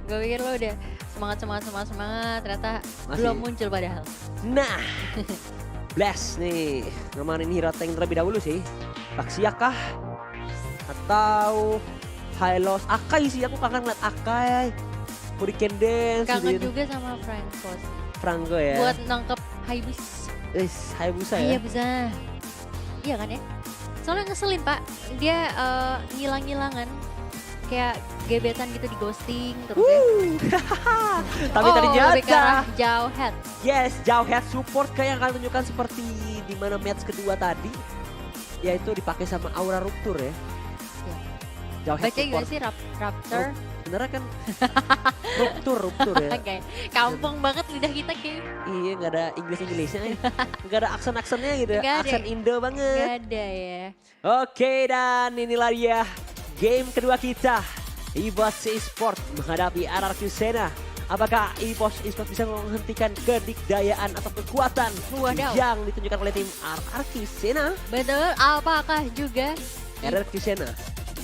Gue pikir lo udah semangat, ternyata Masih. belum muncul padahal. Nah, Blast nih ngemainin hero tank terlebih dahulu sih. Baxia kah? Atau Hylos? Akai sih, aku kangen liat Akai. Hurricane Dance. Kangen gitu. juga sama Franco sih. Franco ya. Buat nangkep Haibus. Hayabusa ya. Iya bisa. Iya kan ya? Soalnya ngeselin Pak, dia ngilang-ngilangan. Kayak gebetan gitu di ghosting terus ya. Tapi lebih ke arah ternyata jauh head. yes, jauh head support kayak yang kalian tunjukkan seperti di mana match kedua tadi, yaitu dipakai sama Aura Rupture ya. Iya. Jauh head Baca juga support. sih Raptor. Beneran kan Rupture ya. Oke, kampung banget lidah kita kayak. Iya, nggak ada Inggrisnya, nggak ada aksen-aksennya gitu, Nggak ada. aksen Indo banget. Gak ada ya. Oke, dan inilah dia game kedua kita. EVOS Esports menghadapi RRQ Sena. Apakah EVOS Esports bisa menghentikan kedikdayaan atau kekuatan Wadaw. yang ditunjukkan oleh tim RRQ Sena? Betul, apakah juga? RRQ Sena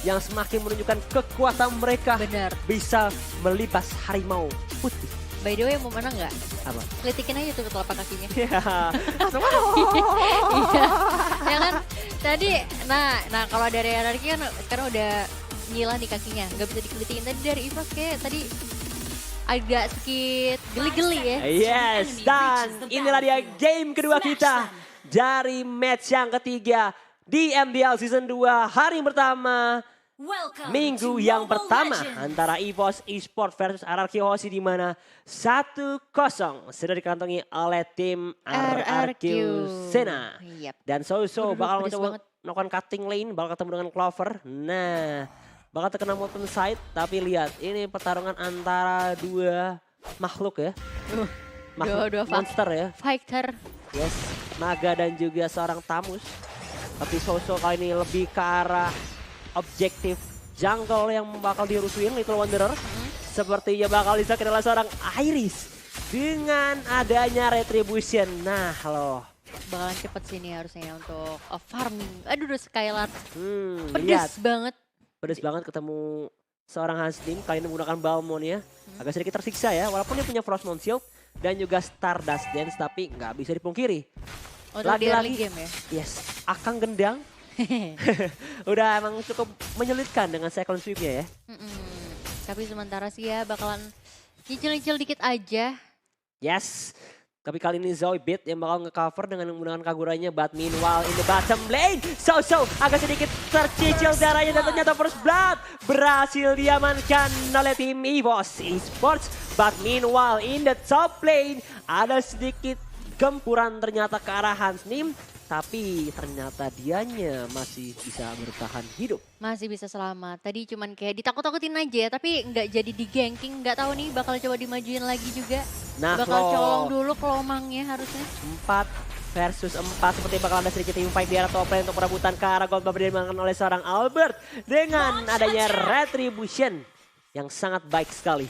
yang semakin menunjukkan kekuatan mereka Bener. bisa melibas harimau putih. By the way mau menang nggak? Apa? Kelitikin aja tuh ke telapak kakinya. Ya. Iya. Ya kan? Tadi, nah kalau dari RRQ kan sekarang udah nyilah di kakinya. Nggak bisa dikelitingin. Tadi dari EVOS kayak tadi agak sedikit geli-geli ya. Yes, dan inilah dia game kedua kita dari match yang ketiga di MDL Season 2 hari pertama. Minggu yang pertama antara EVOS Esports versus RRQ Hoshi di mana 1-0 sudah dikantongi oleh tim RRQ Sena. Yap. Dan Soso Waduh, bakal pedes mencoba banget. melakukan cutting lane, bakal ketemu dengan Clover. Nah, bakal terkena Molten Side, tapi lihat ini pertarungan antara dua makhluk ya. Dua Monster ya. Fighter. Yes, Naga dan juga seorang Tamus. Tapi Soso kali ini lebih ke arah objektif jungle yang bakal dirusuin Little Wanderer. Sepertinya bakal disakin oleh seorang Iris dengan adanya Retribution. Nah loh. Bakalan cepet sih nih harusnya untuk farming. Aduh udah Skylar. Lihat. Pedes banget. Pedes banget ketemu seorang Hasdim. Kali ini menggunakan Balmond ya. Agak sedikit tersiksa ya. Walaupun dia punya Frostmourne Shield dan juga Stardust Dance. Tapi nggak bisa dipungkiri. Untuk di early game ya. Yes, Akang Gendang. Udah emang cukup menyulitkan dengan second sweep-nya ya. Tapi sementara sih ya bakalan nyicil-nyicil dikit aja. Yes. Tapi kali ini Zoe Beat yang bakal nge-cover dengan menggunakan Kaguranya. But meanwhile in the bottom lane. So agak sedikit tercicil darahnya dan ternyata first blood berhasil diamankan oleh tim EVOS Esports. But meanwhile in the top lane ada sedikit gempuran ternyata ke arah Hansnim. Tapi ternyata dianya masih bisa bertahan hidup. Masih bisa selamat. Tadi cuman kayak ditakut-takutin aja tapi nggak jadi di ganking. Nggak tahu nih bakal coba dimajuin lagi juga. Nah, bakal colong dulu kelomangnya harusnya. 4 versus 4 seperti bakal ada sedikit team fight di arah top lane untuk perebutan ke arah gold bar dimakan oleh seorang Albert. Dengan adanya Retribution yang sangat baik sekali.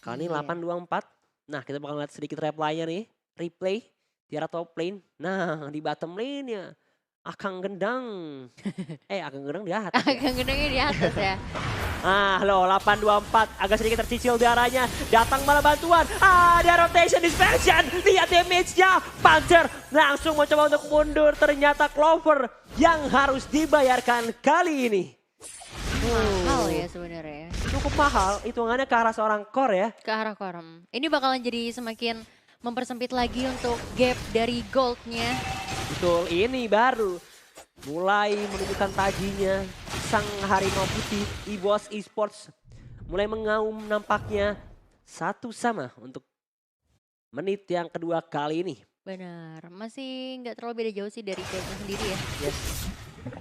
Kali ini 8-2-4. Nah kita bakal lihat sedikit reply-nya nih. Replay. Di arah top lane. Nah di bottom lane ya Akang Gendang. Akang Gendang di atas. Agak gedengnya di atas ya. Loh 8-2-4 agak sedikit tercicil darahnya. Datang malah bantuan. Ada rotation dispersion. Lihat damage-nya. Panzer langsung mau coba untuk mundur. Ternyata Clover yang harus dibayarkan kali ini. Mahal ya sebenarnya. Cukup mahal. Hitungannya ke arah seorang core ya. Ke arah Korem. Ini bakalan jadi semakin mempersempit lagi untuk gap dari goldnya. Betul, ini baru mulai menunjukkan tajinya sang harimau putih EVOS Esports. Mulai mengaum nampaknya satu sama untuk menit yang kedua kali ini. Benar, masih nggak terlalu beda jauh sih dari gamenya sendiri ya. Yes.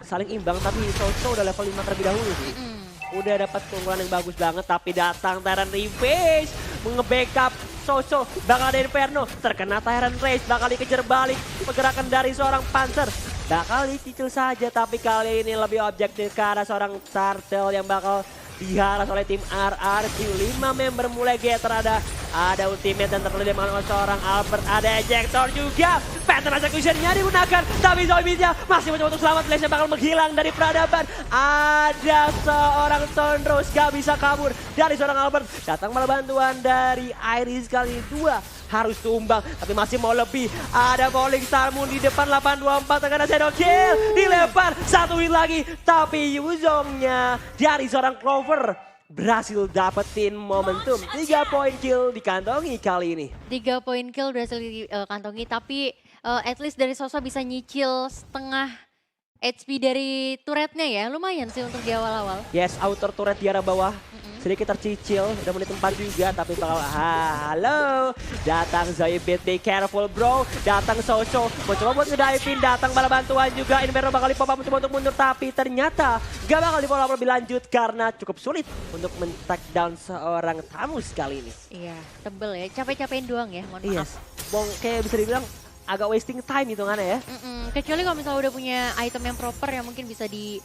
Saling imbang tapi Soso udah level 5 terlebih dahulu sih. Udah dapat keunggulan yang bagus banget tapi datang Tyrant Revenge nge-backup Soso, bakal ada Inferno, terkena Tyrant Rage, bakal dikejar balik pergerakan dari seorang Panzer. Bakal dicicil saja tapi kali ini lebih objektif ke arah seorang Turtle yang bakal diharas oleh tim RRQ. 5 member mulai getter, ada ultimate dan terlebih oleh seorang Albert, ada ejector juga. Pattern execution-nya digunakan tapi Zombie-nya masih mencoba untuk selamat. Flash-nya bakal menghilang dari peradaban. Ada seorang Thornrose gak bisa kabur. dari seorang Albert. Datang malah bantuan dari Iris kali 2. Harus tumbang, tapi masih mau lebih. Ada Falling Star Moon di depan 824 terkena shadow kill. Dilempar, satu hit lagi. Tapi Yuzongnya dari seorang Clover berhasil dapetin momentum. 3 poin kill dikantongi kali ini. 3 poin kill berhasil dikantongi, tapi at least dari Soso bisa nyicil setengah HP dari turretnya ya. Lumayan sih untuk di awal-awal. Yes, outer turret di arah bawah. Sedikit tercicil, udah menit 4 juga, tapi bakal halo. Datang Zoibit, be careful bro. Datang Soso, mencoba buat ngedivein, datang bala bantuan juga. Inferno bakal di pop up mencoba untuk mundur, tapi ternyata gak bakal di follow up lebih lanjut karena cukup sulit untuk men-take down seorang Tamus kali ini. Iya, tebel ya. Capek-capekin doang ya, mohon maaf. Yes, Bong kayak bisa dibilang agak wasting time hitungannya ya. Kecuali kalau misalnya udah punya item yang proper yang mungkin bisa di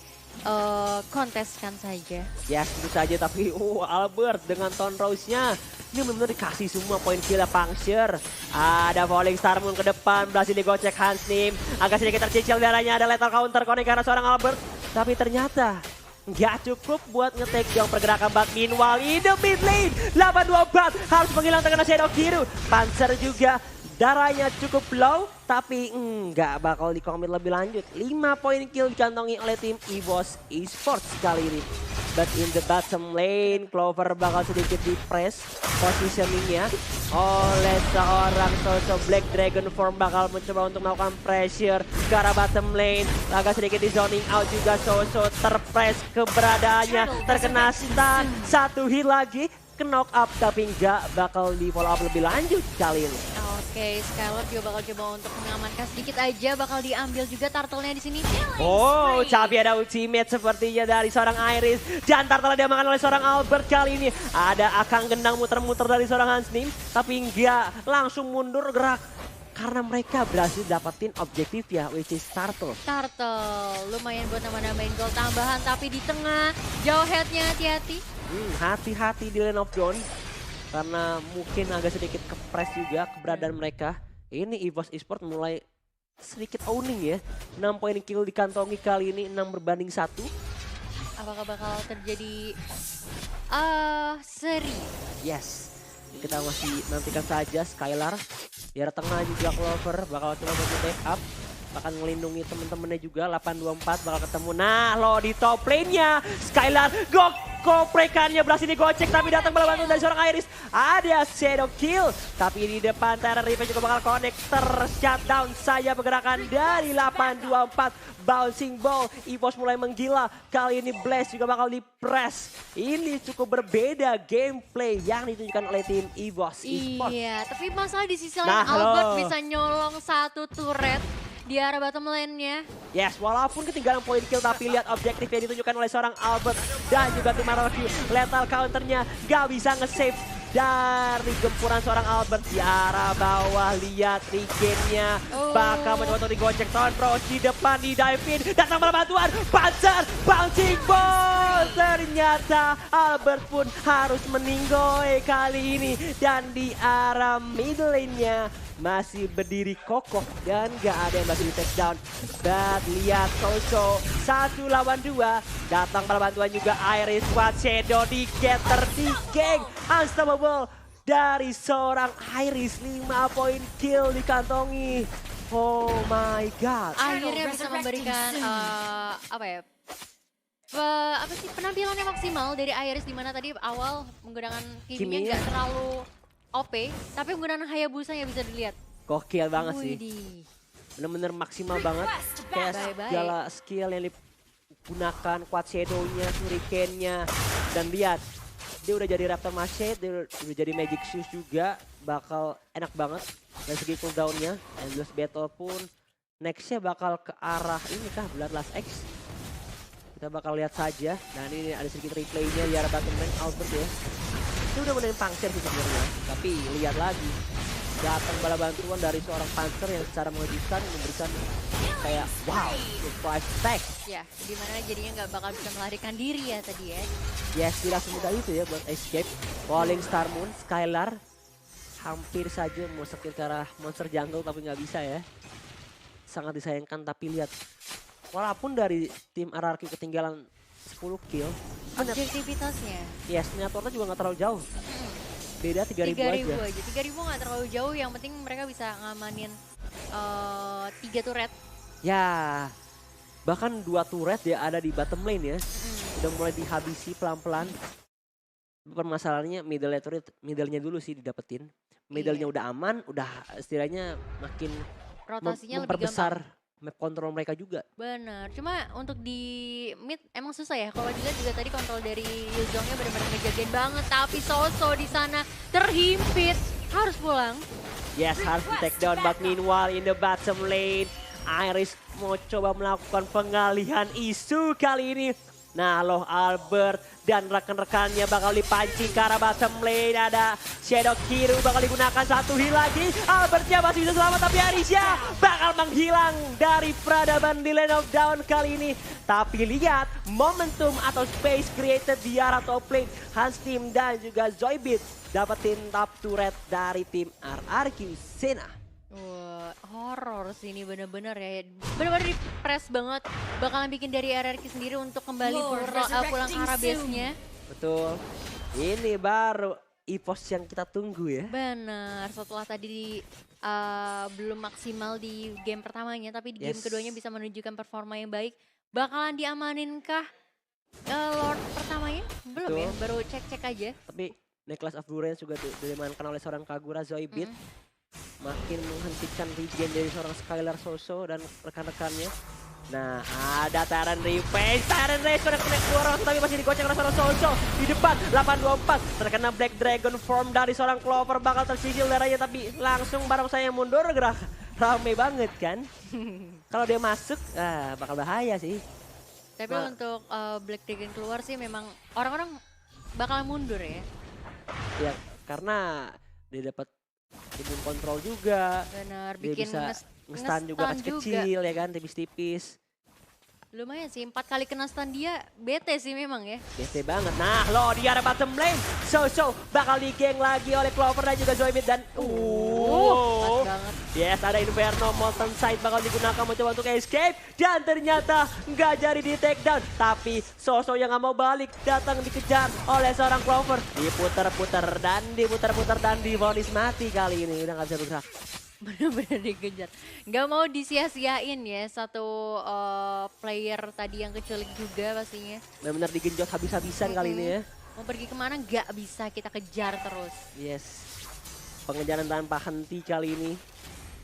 konteskan saja. Ya tentu saja, tapi Albert dengan Ton Rose-nya ini benar-benar dikasih semua poin kill Puncture. Ada Falling Star Moon ke depan, berhasil digocek Hansnim. Agak sedikit tercicil darahnya, ada lethal counter connect karena seorang Albert. Tapi ternyata nggak cukup buat nge-take down pergerakan Bat. Meanwhile in the mid lane, 824 harus menghilangkan terkena Shadow Kiru. Panzer juga darahnya cukup low, tapi nggak bakal dikomit lebih lanjut. 5 poin kill dikantongi oleh tim EVOS Esports kali ini. But in the bottom lane, Clover bakal sedikit di-press positioningnya oleh seorang sosok Black Dragon Form. Bakal mencoba untuk melakukan pressure ke arah bottom lane. Agak sedikit di zoning out juga, sosok terpress keberadaannya. Terkena stun, satu hit lagi. Knock up, tapi nggak bakal di follow up lebih lanjut kali ini. Oke, Skylord juga bakal coba untuk mengamankan sedikit aja, bakal diambil juga turtle-nya di sini. Oh, tapi ada ultimate sepertinya dari seorang Iris. Dan turtle diamankan oleh seorang Albert kali ini. Ada Akang Gendang muter-muter dari seorang Hansnim, tapi nggak langsung mundur gerak. Karena mereka berhasil dapetin objektif ya, which is turtle. Turtle, lumayan buat nambah-nambahin gol tambahan, tapi di tengah, jauh headnya hati-hati. Hati-hati di lane of dawn. Karena mungkin agak sedikit kepres juga keberadaan mereka. Ini EVOS Esports mulai sedikit owning ya. 6 poin kill dikantongi kali ini, 6 berbanding 1. Apakah bakal terjadi seri? Yes, kita masih nantikan saja. Skylar di arah tengah juga Clover bakal coba buat take up. Bahkan melindungi temen-temennya juga. 824 bakal ketemu. Nah, lo di top lane-nya Skylar koprekannya berhasil digocek, tapi datang bola bantuan dari seorang Iris. Ada shadow kill, tapi di depan Terran Revenge juga bakal connect. Shutdown saja pergerakan dari 824. Bouncing ball, EVOS mulai menggila. Kali ini Blaze juga bakal di-press. Ini cukup berbeda gameplay yang ditunjukkan oleh tim EVOS Esports. Iya, tapi masalah di sisi lain Albert bisa nyolong satu turret di arah bottom lane-nya. Yes, walaupun ketinggalan poin kill, tapi lihat objektif yang ditunjukkan oleh seorang Albert dan juga tim RRQ. Lethal counternya gak bisa nge-save dari gempuran seorang Albert di arah bawah. Lihat Rigen-nya bakal mencoba untuk digocek. Ton Rose di depan, di dive-in, datang malah bantuan. Panzer, bouncing ball. Ternyata Albert pun harus meninggoy kali ini. Dan di arah middle lane-nya masih berdiri kokoh dan gak ada yang masih di take down. But lihat Soso 1 lawan 2. Datang pada bantuan juga Iris. Quad Shadow di getter di geng. Unstoppable dari seorang Iris. 5 poin kill dikantongi. Oh my god. Akhirnya bisa memberikan penampilannya maksimal dari Iris, dimana tadi awal menggunakan kimia nggak terlalu OP, tapi penggunaan Hayabusanya bisa dilihat. Gokil banget sih. Widih. Bener-bener maksimal banget. Kayak segala skill yang digunakan, Quad Shadow-nya, Shuriken-nya. Dan lihat, dia udah jadi Raptor Machete, dia udah jadi Magic Shoes juga. Bakal enak banget dari segi cooldown-nya. Endless Battle pun next-nya bakal ke arah ini kah, Bloodlust X. Kita bakal lihat saja. Dan ini ada sedikit replay-nya di arah bottom lane Albert ya. Itu udah menarik Puncture sih sebenarnya, tapi lihat lagi datang bala bantuan dari seorang Panzer yang secara mengejutkan memberikan kayak wow, surprise attack. Ya, dimana jadinya nggak bakal bisa melarikan diri ya tadi ya. Yes, tidak semudah itu ya buat escape. Falling Star Moon, Skylar hampir saja mau skill ke arah monster jungle tapi nggak bisa ya. Sangat disayangkan, tapi lihat walaupun dari tim RRQ ketinggalan 10 kill, objektivitasnya. Yes, miniaturnya juga nggak terlalu jauh. Beda 3.000 3.000 aja. aja. 3.000 nggak terlalu jauh, yang penting mereka bisa ngamanin 3 turret. Ya, bahkan 2 turret dia ada di bottom lane ya. Udah mulai dihabisi pelan-pelan. Permasalahannya middle-nya dulu sih didapetin. Middle-nya Iya. udah aman, udah istilahnya makin Rotasinya lebih memperbesar gampang. map kontrol mereka juga. Bener, cuma untuk di mid emang susah ya. Kalau dilihat juga tadi kontrol dari Yuzongnya benar-benar ngejagain banget, tapi Soso di sana terhimpit, harus pulang. Yes, harus di take down, but meanwhile in the bottom lane, Iris mau coba melakukan pengalihan isu kali ini. Nah loh, Albert dan rekan-rekannya bakal dipancing ke arah bottom lane. Ada Shadow Kiru bakal digunakan, satu heal lagi. Albertnya masih bisa selamat, tapi Arisha bakal menghilang dari peradaban di Lane of Dawn kali ini. Tapi lihat momentum atau space created di arah top lane. Hans Team dan juga Zoidberg dapetin top turret dari tim RRQ Sena. Wah, horor sih ini bener-bener ya. Bener-bener di-press banget. Bakalan bikin dari RRQ sendiri untuk kembali pulang ke arah base-nya. Betul. Ini baru EVOS yang kita tunggu ya. Bener, setelah tadi belum maksimal di game pertamanya, tapi di game Yes. keduanya bisa menunjukkan performa yang baik. Bakalan diamaninkah Lord pertamanya? Belum ya, Betul. baru cek-cek aja. Tapi Necklace of Durance juga dimainkan oleh seorang Kagura Zoidberg. Makin menghentikan regen dari seorang Skylar Soso dan rekan-rekannya. Nah, ada Tyrant Revenge. Tyrant Revenge sudah connect 2 orang, tapi masih digocek oleh seorang Soso. Di depan, 824. Terkena Black Dragon Form dari seorang Clover. Bakal tersijil darahnya, tapi langsung barongsai yang mundur. Gerak rame banget kan. Kalau dia masuk, bakal bahaya sih. Tapi untuk Black Dragon keluar sih memang orang-orang bakalan mundur ya. Ya, karena dia dapat imun kontrol juga. Bener, Dia bikin bisa nge-stun juga kecil-kecil ya kan, tipis-tipis. Lumayan sih, 4 kali kena stun dia bete sih memang ya. Bete banget. Nah, lo di arah bottom lane. So bakal di-geng lagi oleh Clover dan juga Zoidberg dan Pas banget. yes, ada Inferno, Molten Sight bakal digunakan mencoba untuk escape. Dan ternyata nggak jadi di take down. Tapi Soso yang nggak mau balik datang dikejar oleh seorang Clover. Diputer-puter dan divonis mati kali ini. Udah nggak bisa bergerak. Bener-bener dikejar. Nggak mau disia-siain ya satu player tadi yang keculik juga pastinya. Benar-benar digenjot habis-habisan kali ini ya. Mau pergi kemana nggak bisa kita kejar terus. Yes. Pengejaran tanpa henti kali ini.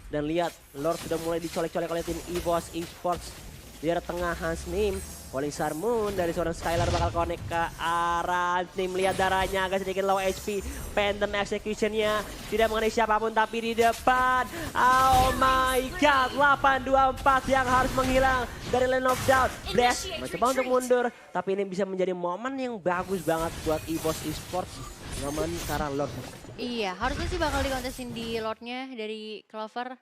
Dan lihat, Lord sudah mulai dicolek-colek oleh tim EVOS Esports. Di arah tengah Hans Nim. Falling Star Moon dari seorang Skylar bakal connect ke arah tim. Lihat darahnya agak sedikit low HP. Phantom executionnya tidak mengenai siapapun, tapi di depan. Oh my god, 824 yang harus menghilang dari Lane of Dawn. Blast mencoba untuk mundur, tapi ini bisa menjadi momen yang bagus banget buat EVOS Esports. Momen karena Lord. Iya, harusnya sih bakal dikontesin di Lordnya dari Clover.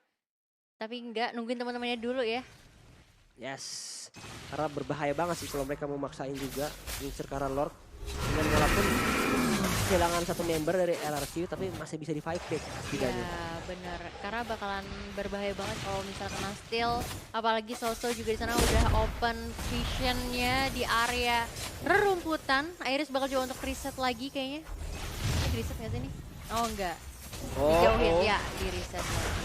Tapi enggak, nungguin teman-temannya dulu ya. Yes, karena berbahaya banget sih kalau mereka mau maksain juga ngincer karena Lord. Dengan walaupun kehilangan satu member dari LRQ, tapi masih bisa di fight back setidaknya. Ya bener, karena bakalan berbahaya banget kalau misal kena steal. Apalagi Soso juga di sana udah open visionnya di area rerumputan. Iris bakal coba untuk reset lagi kayaknya. Ini di reset nggak sih nih? Oh enggak, dijauhin ya, di reset lagi.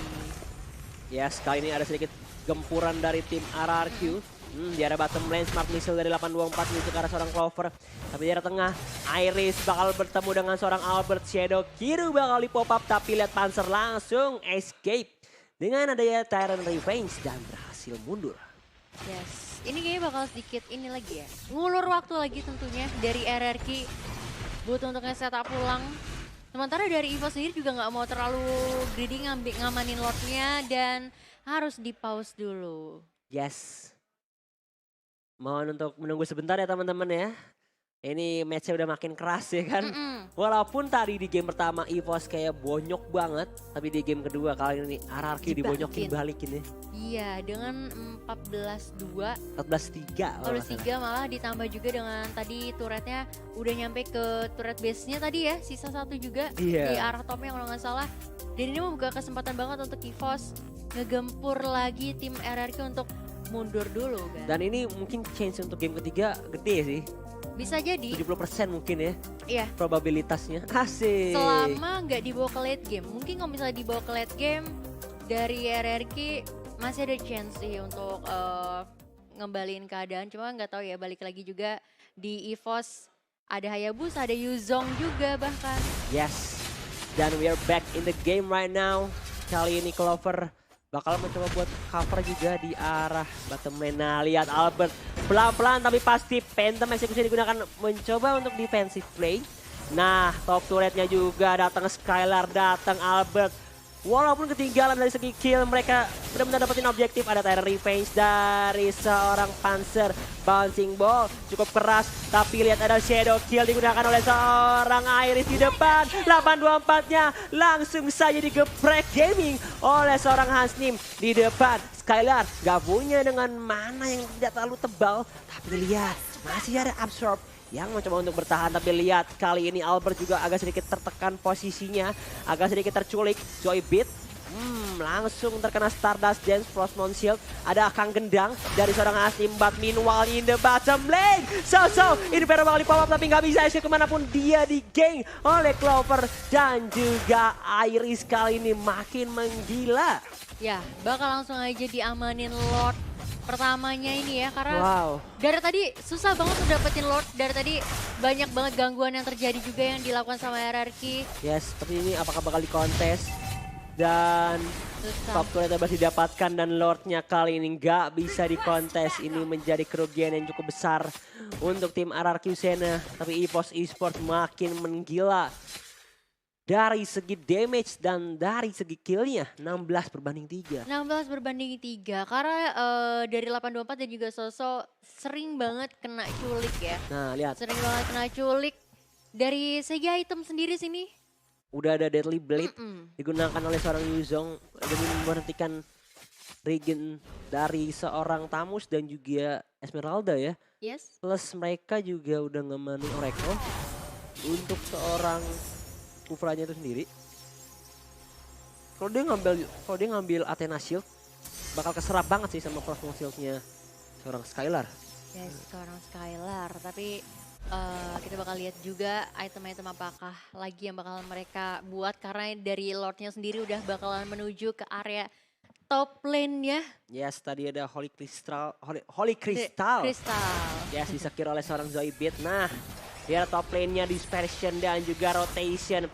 Yes, kali ini ada sedikit gempuran dari tim RRQ. Di arah bottom lane, Smart Missile dari 824 menuju ke arah seorang Clover. Tapi di arah tengah, Iris bakal bertemu dengan seorang Albert. Shadow Kiru bakal di pop up, tapi lihat Panzer langsung escape. Dengan adanya Tyrant Revenge dan berhasil mundur. Yes, ini kayaknya bakal sedikit ini lagi ya. Ngulur waktu lagi tentunya dari RRQ. Butuh untuk nge-setup pulang. Sementara dari EVOS sendiri juga nggak mau terlalu greedy ngamanin Lordnya dan harus di-pause dulu. Yes. Mohon untuk menunggu sebentar ya teman-teman ya. Ini matchnya udah makin keras ya kan. Walaupun tadi di game pertama EVOS kayak bonyok banget. Tapi di game kedua kali ini RRQ dibonyokin balikin ya. Iya, dengan 14-2. 14-3. 14-3 malah ditambah juga dengan tadi turretnya udah nyampe ke turret base-nya tadi ya. Sisa satu juga di arah topnya kalau nggak salah. Dan ini membuka kesempatan banget untuk EVOS ngegempur lagi tim RRQ untuk mundur dulu kan. Dan ini mungkin change untuk game ketiga gede sih. Bisa jadi. 70% mungkin ya Iya. probabilitasnya. Asik. Selama nggak dibawa ke late game. Mungkin kalau misalnya dibawa ke late game dari RRQ masih ada chance sih untuk ngembaliin keadaan. Cuma nggak tahu ya, balik lagi juga di EVOS ada Hayabusa, ada Yuzong juga bahkan. Yes. Dan we are back in the game right now. Kali ini Clover bakal mencoba buat cover juga di arah bottom lane. Nah, lihat Albert pelan-pelan tapi pasti Phantom eksekusi digunakan mencoba untuk defensive play. Nah, top turretnya juga datang Skylar, datang Albert. Walaupun ketinggalan dari segi kill, mereka benar-benar dapetin objektif. Ada Tyrant Revenge dari seorang Panzer. Bouncing ball cukup keras, tapi lihat ada shadow kill digunakan oleh seorang Iris di depan. 824-nya langsung saja digeprek gaming oleh seorang Hansnim di depan. Skylar gabungnya dengan mana yang tidak terlalu tebal, tapi lihat masih ada absorb yang mencoba untuk bertahan, tapi lihat kali ini Albert juga agak sedikit tertekan posisinya, agak sedikit terculik. Joybit langsung terkena Stardust Dance, Frostmourne Shield. Ada Kang Gendang dari seorang Hansnim, but meanwhile in the bottom lane. So, ini Vero bakal di-pop up tapi nggak bisa escape kemanapun, dia di-gang oleh Clover. Dan juga Iris kali ini makin menggila. Ya, bakal langsung aja diamanin Lord pertamanya ini ya, karena Wow. dari tadi susah banget untuk dapetin Lord. Dari tadi banyak banget gangguan yang terjadi juga yang dilakukan sama RRQ. Yes, tapi ini apakah bakal dikontes? Dan Susah. top turret masih didapatkan dan Lordnya kali ini nggak bisa dikontes. Ini menjadi kerugian yang cukup besar untuk tim RRQ Sena. Tapi EVOS Esports makin menggila. Dari segi damage dan dari segi killnya 16/3. 16/3 karena dari 824 dan juga Soso sering banget kena culik ya. Nah lihat, Sering banget kena culik. Dari segi item sendiri sini. udah ada Deadly Blade digunakan oleh seorang Yuzong demi memberhentikan regen dari seorang Tamus dan juga Esmeralda ya. Yes. Plus mereka juga udah ngemani Oracle untuk seorang Kufranya itu sendiri. Kalau dia ngambil Athena Shield bakal keserap banget sih sama Frostmourne Shield-nya seorang Skylar. Yes, seorang Skylar. Tapi kita bakal lihat juga item-item apakah lagi yang bakal mereka buat. Karena dari Lordnya sendiri udah bakalan menuju ke area top lane-nya. Yes, tadi ada Holy Crystal. Holy Crystal. Crystal. Yes, disecure oleh seorang Zoidbeat. Nah, dia top lane-nya Dispersion dan juga Rotation.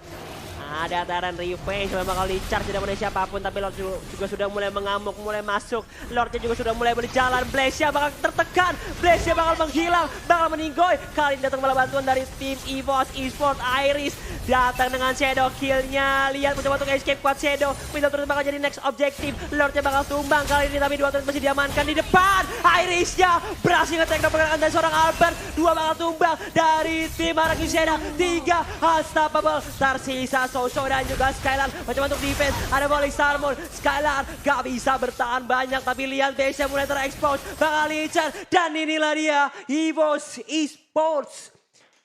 Ada Tyrant Revenge, memang bakal di-charge tidak mengenai siapapun, tapi Lord juga sudah mulai mengamuk, mulai masuk. Lordnya juga sudah mulai berjalan, Blazia bakal tertekan, Blazia bakal menghilang, bakal meninggoy. Kali ini datang malah bantuan dari tim EVOS Esports. Iris datang dengan shadow kill-nya, lihat mencoba untuk escape kuat shadow. Middle turret bakal jadi next objektif, Lordnya bakal tumbang kali ini, tapi dua turret masih diamankan di depan. Irisnya berhasil nge-take down pergerakan dari seorang Albert, dua bakal tumbang dari tim RRQ Sena, 3 unstoppable, tersisa Soso dan juga Skylar mencoba untuk defense. Ada Falling Star Moon, Skylar gak bisa bertahan banyak, tapi lihat base mulai terekspos, bakal lincah. Dan inilah dia EVOS Esports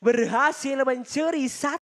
berhasil mencuri satu